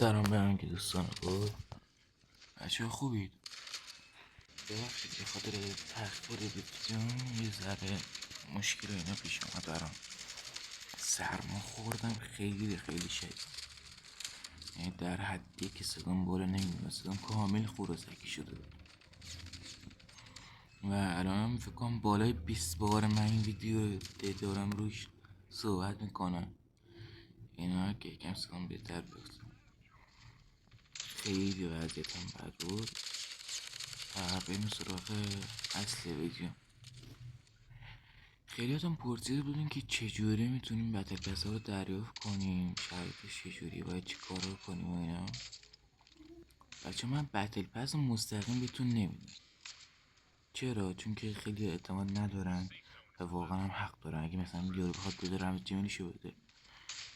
سلام به همه دوستان بود. بچه خوبید؟ ببخشید به خاطر تاخیر ویدیو یه ذره مشکل اینا پیش اومد برام. سرما خوردم خیلی شدید، یعنی در حدی که صدام بالا نمیاد، صدام کامل خروزکی شده بود و الان فکر کنم بالای 20 بار من این ویدیو دارم روش صحبت میکنم. اینا که یکم صدام بهتر بود، خیلی وضعیتم بد بود. بریم سراغ اصل ویدیو. خیلیاتون پرسیده بودین که چجوری میتونیم بتل پس ها رو دریافت کنیم، شرایطش چجوری، باید چی کار کنیم و اینا. بچه من بتل پس مستقیم بهتون نمیدم. چرا؟ چون که خیلی اعتماد ندارن و واقعا هم حق دارن. اگه مثلا یارو بخواد بده رمز جیمیلیشو بده،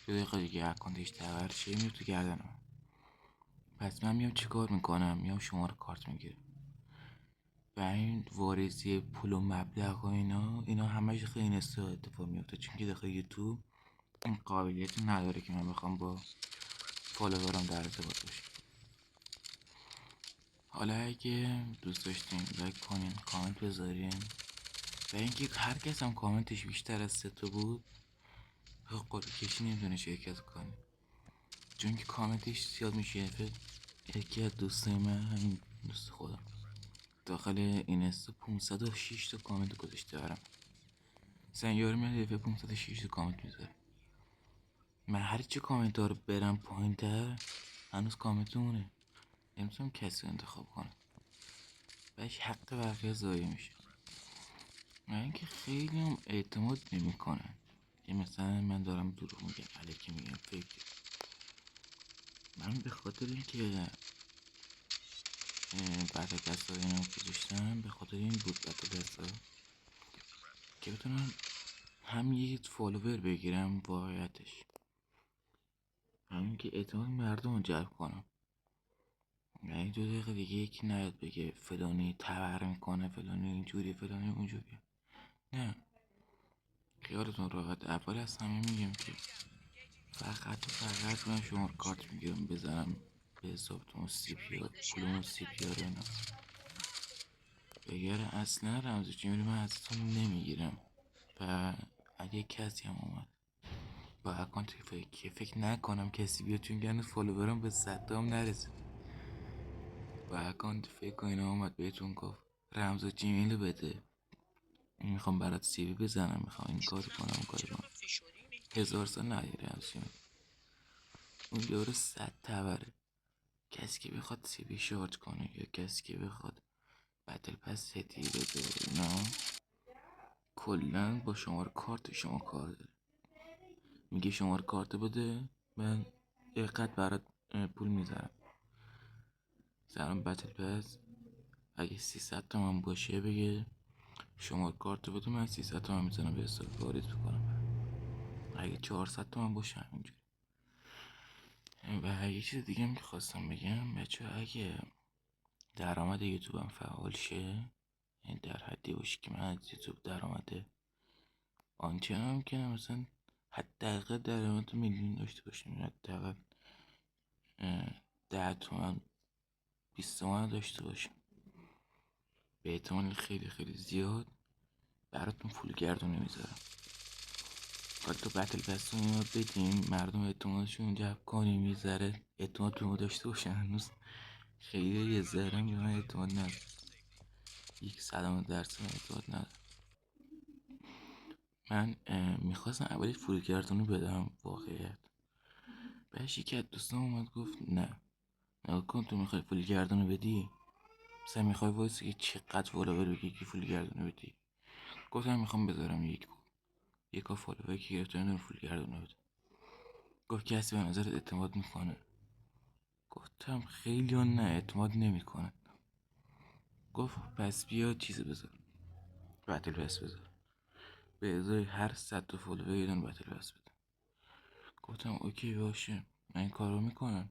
یه دقیقه دیگه اکانتش تبر شه میاد تو گردنم. پس من میام چیکار میکنم؟ میام شما رو کارت میگیرم و این وارزی پول و مبلغ و اینا همش خیلی اینستا اتفاق میفته، چون که داخل یوتیوب این قابلیت نداره که من بخوام با فالوورم در ارتباط باشم. حالا اگه دوست داشتین لایک کنین، کامنت بذارین و اینکه هر کس هم کامنتش بیشتر از 3 تا بود قرعه کشی نمیتونه شرکت کنه، چون که کامنتش زیاد میشه. یکی از دوستای من، همین دوست خودم، داخل اینستا 506 تا کامنت گذاشته برام. مثلا یارو میاد دفعه 506 تا کامنت میذاره. من هر چی کامنت ها رو برم پایین تر هنوز کامنت مونه، نمیتونم کسی رو انتخاب کنم، بهش حق بقیه ضایع میشه. و اینکه خیلی هم اعتماد نمیکنن، که مثلا من دارم دروغ میگم، الکی میگم، فکر. من به خاطر اینکه بعد دستا اینو گذاشتم، به خاطر این بود بعد دستا که بتونم هم یک فالوور بگیرم، واقعیتش همین که اعتماد مردم رو جلب کنم. یعنی 2 دقیقه دیگه یکی نیاد بگه فلانی تبر میکنه، فلانی اینجوری، فلانی اونجوری. نه، خیالتون راحت. اول از همه میگم که فقط من شما رو کارت میگیرم بزنم به حسابتون سی پی آر، پولمون سی پی آر اینا. بگره اصلا رمز جیمیلی من ازتون نمیگیرم. و اگه کسی هم اومد با اکانت فکر نکنم کسی بیاد، چون که هنوز فالوورم به 100 تا هم نرسید. با اکانت فکر و اینا اومد بهتون گفت رمز جیمیل بده، میخوام برات سی وی بزنم، میخوام این کار کنم اون کار کنم، 1000 سال ندیره رمز جیمیل. اون یارو 100 تبره. کسی که بخواد سی وی شارژ کنه یا کسی که بخواد بتل پس هدیه بده اینا، کلا با شماره کارت شما کار داره. میگه شماره کارت بده، من اینقدر برات پول میذارم. مثلا بتل پس اگه 300 تومن باشه بگه شماره کارت بده، من 300 تومن میزنم به حساب وارد میکنم. اگه 400 تومن باشه همینجوری. و یه چیز دیگه هم که خواستم بگم بچه، اگه درآمد یوتیوب هم فعال شه، یعنی در حدی باشه که من از یوتیوب درآمد آنچنان که مثلا حداقل درآمد میلیون داشته باشم، حداقل 10 تومن 20 تومن داشته باشم، به احتمال خیلی زیاد براتون پول گردونه میذارم. حالا تو بتل پس رو اینا بدیم، مردم اعتمادشون جلب کنیم، یه ذره اعتماد به ما داشته باشن. هنوز خیلی یه ذره به من اعتماد نداره، 100% اعتماد نداره. من میخواستم اولی پول گردونه بدم واقعیت، بهش یکی از دوستان اومد گفت نه نگاه کن، تو میخوای پول گردونه بدی، مثلا میخوای وایسی که چقدر فالوور بگی که پول گردونه بدی. گفتم میخوام بذارم یک فالوور که گرفته نداره پول گردونه بده. گفت کسی به نظرت اعتماد میکنه؟ گفتم خیلی نه اعتماد نمیکنه. گفت پس بیا چیزی بذار، بتل پس بذار، به ازای هر 100 تا فالوور یه دونه بتل پس بده. گفتم اوکی باشه، من این کارو میکنم،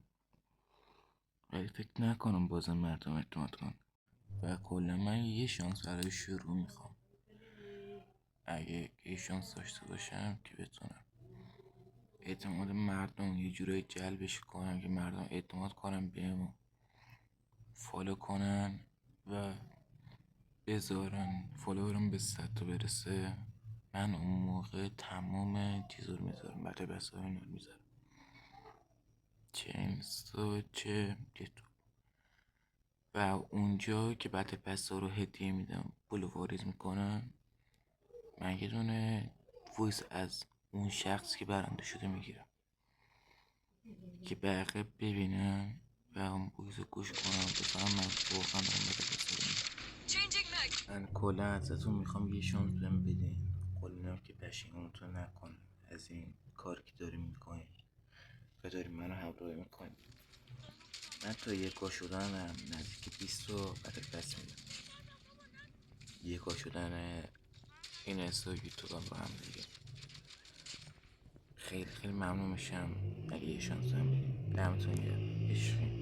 ولی فکر نکنم بازم مردم اعتماد کن. و کلا من یه شانس برای شروع میخوام. اگه یه شانس داشته باشم که بتونم اعتماد مردم یه جورایی جلبش کنم که مردم اعتماد کنن بهمون، فالو کنن و بذارن فالوورم به 100 تا برسه. من اون موقع تمام چیزا رو میذارم، بطه بسا رو میذارم، چه اینستا چه یوتیوب. و اونجا که بطه بسا رو هدیه میدم بلوواریز میکنم، من یه دونه ویس از اون شخص که برنده شده میگیرم که بقیه ببینن و اون ویس گوش کنم بفهم من واقعا اون بطه بسا رو میگیرم. من کلا ازتون میخوام یه شانس بهم بدین، کلا که پشیمونتون نکنم از این کار که داریم میکنیم و داریم منو همراهی میکنیم. من تا یکا شدنم نزدیک 20 تا بطل پس میدم، یکا شدن این استا یوتیوب هم با هم دیگه. خیلی خیلی ممنون میشم اگه یه شانس هم بدین. دمتون گرم. عشقین.